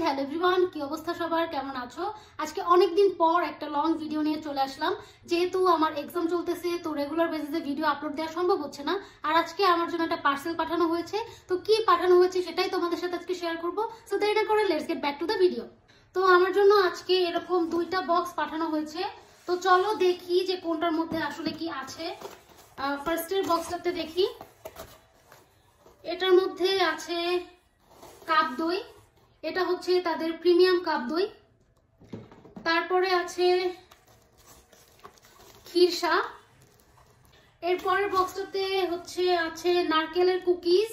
Hello everyone, কি অবস্থা সবার, কেমন আছো? আজকে অনেকদিন পর একটা লং ভিডিও নিয়ে চলে আসলাম। যেহেতু আমার এক্সাম চলতেছে, তো রেগুলার বেসিসে ভিডিও আপলোড দেওয়া সম্ভব হচ্ছে না। আর আজকে আমার জন্য একটা পার্সেল পাঠানো হয়েছে, তো কি পাঠানো হয়েছে সেটাই তোমাদের সাথে আজকে শেয়ার করবো। সো দেরি না করে let's get back to the video. তো আমার জন্য আজকে এরকম দুইটা বক্স পাঠানো হয়েছে, তো চলো দেখি যে কোনটার মধ্যে আসলে কি আছে। ফার্স্টের বক্সটাতে দেখি, এটার মধ্যে আছে কাপ দই। এটা হচ্ছে তাদের প্রিমিয়াম কাপ দই। তারপরে আছে ক্ষীরসা। এরপরের বক্সটাতে আছে নারকেলের cookies.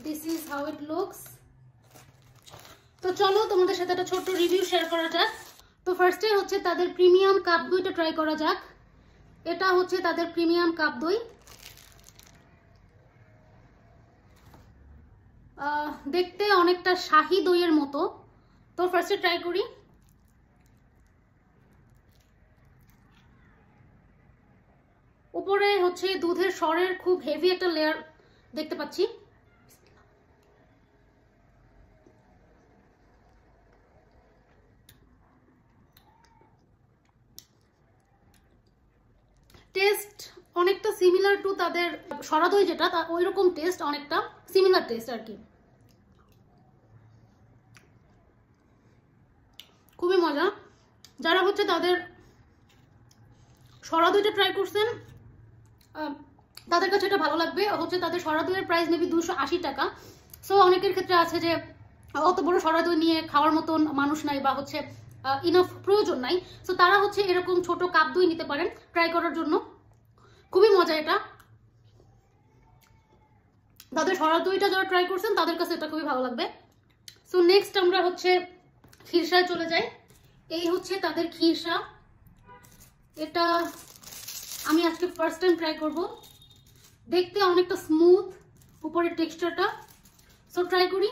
This is how it looks. তো চলো তোমাদের সাথে একটা ছোট্ট রিভিউ শেয়ার করা যাক। তো ফার্স্টে হচ্ছে তাদের প্রিমিয়াম কাপ দইটা ট্রাই করা যাক। এটা হচ্ছে তাদের প্রিমিয়াম কাপ দই। দেখতে অনেকটা শাহী দইয়ের মতো। তো ফার্স্টে ট্রাই করি। উপরে হচ্ছে দুধের সরের খুব হেভি একটা লেয়ার দেখতে পাচ্ছি। টেস্ট অনেকটা সিমিলার টু তাদের সরা দই, যেটা ওইরকম টেস্ট, অনেকটা সিমিলার টেস্ট আর কি। খুবই মজা। যারা হচ্ছে তাদের সরা দইটা ট্রাই করছেন তাদের কাছে এটা ভালো লাগবে। হচ্ছে তাদের সরা দইয়ের প্রাইস মেবি 280 টাকা। সো অনেকের ক্ষেত্রে আছে যে অত বড় সরা দই নিয়ে খাওয়ার মতন মানুষ নাই, বা হচ্ছে ইনাফ প্রয়োজন নাই। সো তারা হচ্ছে এরকম ছোট কাপ দই নিতে পারেন ট্রাই করার জন্য। খুবই মজা এটা। তাদের সরা দইটা যারা ট্রাই করছেন তাদের কাছে এটা খুবই ভালো লাগবে। সো নেক্সট আমরা হচ্ছে ক্ষীরসায় চলে যাই। এই হচ্ছে তাদের ক্ষীরসা। এটা আমি আজকে ফার্স্ট টাইম ট্রাই করব। দেখতে অনেকটা স্মুথ উপরের টেক্সচারটা। সো ট্রাই করি।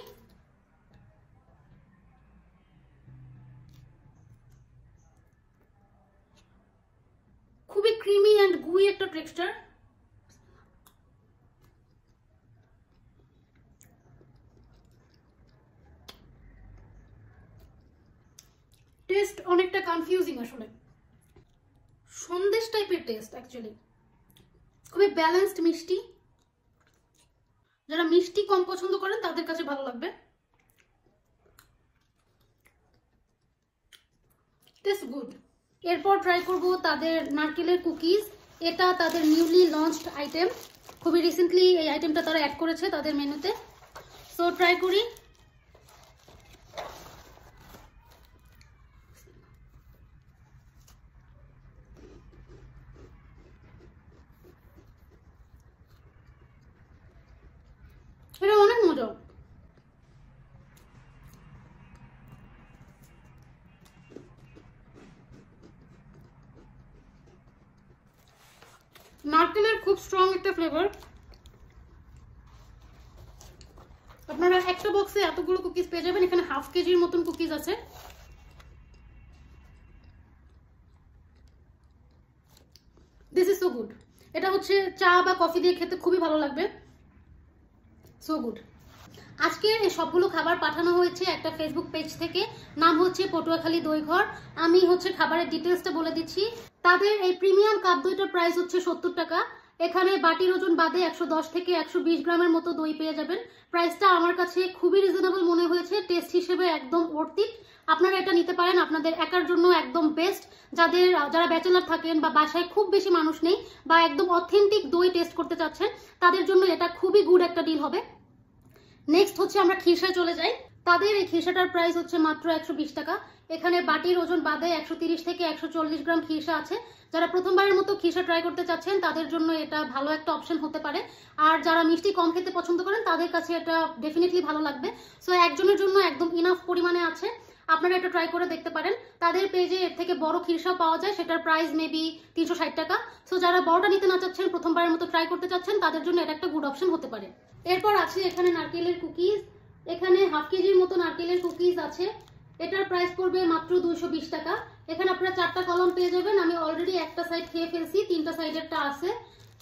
খুবই ক্রিমি অ্যান্ড গুই একটা টেক্সচার। টেস্ট অনেকটা কনফিউজিং আসলে, সন্দেশ টাইপের টেস্ট অ্যাকচুয়ালি। খুবই ব্যালেন্সড মিষ্টি। যারা মিষ্টি কম পছন্দ করেন তাদের কাছে ভালো লাগবে। Taste good. এরপর ট্রাই করব তাদের নারকেলের কুকিজ। এটা তাদের নিউলি লঞ্চড আইটেম। খুবই রিসেন্টলি এই আইটেমটা তারা অ্যাড করেছে তাদের মেনুতে। সো ট্রাই করি। এটা অনেক মজা। নারকেলের খুব স্ট্রং একটা ফ্লেভার। আপনারা একটা বক্সে এতগুলো কুকিজ পেয়ে যাবেন। এখানে হাফ কেজির মতন কুকিজ আছে। This is so good. এটা হচ্ছে চা বা কফি দিয়ে খেতে খুবই ভালো লাগবে। So good. আজকে এই সবগুলো খাবার পাঠানো হয়েছে একটা ফেসবুক পেজ থেকে, নাম হচ্ছে পটুয়াখালী দইঘর। আমি হচ্ছে খাবারের ডিটেলসটা বলে দিচ্ছি। তাদের এই প্রিমিয়াম কাপ দইটার প্রাইস হচ্ছে 70 টাকা। এখানে বাটির ওজন বাদে 110 থেকে 120 গ্রামের মতো দই পেয়ে যাবেন। প্রাইসটা আমার কাছে খুবই রিজনেবল মনে হয়েছে। টেস্ট হিসেবে একদম ওর্থিট। আপনারা এটা নিতে পারেন, আপনাদের একার জন্য একদম বেস্ট। যারা ব্যাচেলার থাকেন বা বাসায় খুব বেশি মানুষ নেই, বা একদম অথেন্টিক দই টেস্ট করতে চাচ্ছেন, তাদের জন্য এটা খুবই গুড একটা ডিল হবে। নেক্সট হচ্ছে আমরা ক্ষীরসায় চলে যাই। তাদের এই ক্ষীরসাটার প্রাইস হচ্ছে মাত্র 120 টাকা। এখানে বাটির ওজন বাদে 130 থেকে 140 গ্রাম ক্ষীরসা আছে। যারা প্রথমবারের মতো ক্ষীরসা ট্রাই করতে চাচ্ছেন তাদের জন্য এটা ভালো একটা অপশন হতে পারে। আর যারা মিষ্টি কম খেতে পছন্দ করেন তাদের কাছে এটা ডেফিনেটলি ভালো লাগবে। সো একজনের জন্য একদম ইনাফ পরিমাণে আছে, আপনারা এটা ট্রাই করে দেখতে পারেন। তাদের পেজে এর থেকে বড় ক্ষীরসাও পাওয়া যায়, সেটার প্রাইস মেবি 360 টাকা। সো যারা বড়টা নিতে না চাচ্ছেন, প্রথমবারের মতো ট্রাই করতে চাচ্ছেন, তাদের জন্য এটা একটা গুড অপশন হতে পারে। এরপর আছে এখানে নারকেলের কুকিজ। এখানে হাফ কেজির মতো নারকেলের কুকিজ আছে। এটার প্রাইস পড়বে মাত্র 220 টাকা। এখানে আপনারা 4টা কলম পেয়ে যাবেন। আমি অলরেডি একটা সাইড খেয়ে ফেলছি, 3টা সাইডেরটা আছে।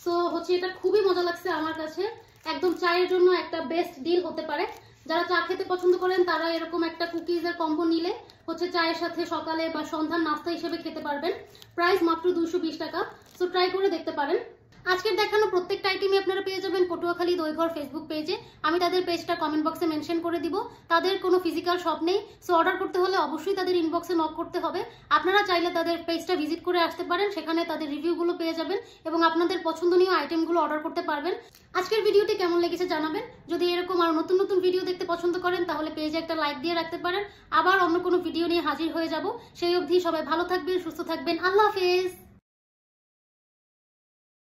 সো হচ্ছে এটা খুবই মজা লাগছে আমার কাছে। একদম চায়ের জন্য একটা বেস্ট ডিল হতে পারে। যারা চা খেতে পছন্দ করেন তারা এরকম একটা কুকিজের কম্বো নিলে হচ্ছে চায়ের সাথে সকালে বা সন্ধ্যার নাস্তা হিসেবে খেতে পারবেন। প্রাইস মাত্র 220 টাকা। সো ট্রাই করে দেখতে পারেন। আজকের দেখানো প্রত্যেকটা আইটেমই আপনারা পেয়ে যাবেন পটুয়াখালী দইঘর ফেসবুক পেজে। আমি তাদের পেজটা কমেন্ট বক্সে মেনশন করে দিব। তাদের কোনো ফিজিক্যাল শপ নেই, সো অর্ডার করতে হলে অবশ্যই তাদের ইনবক্সে নক করতে হবে। আপনারা চাইলে তাদের পেজটা ভিজিট করে আসতে পারেন, সেখানে তাদের রিভিউগুলো পেয়ে যাবেন এবং আপনাদের পছন্দনীয় আইটেমগুলো অর্ডার করতে পারবেন। আজকের ভিডিওটি কেমন লেগেছে জানাবেন। যদি এরকম আর নতুন নতুন ভিডিও দেখতে পছন্দ করেন তাহলে পেজে একটা লাইক দিয়ে রাখতে পারেন। আবার অন্য কোনো ভিডিও নিয়ে হাজির হয়ে যাব। সেই অবধি সবাই ভালো থাকবেন, সুস্থ থাকবেন। আল্লাহ হাফেজ।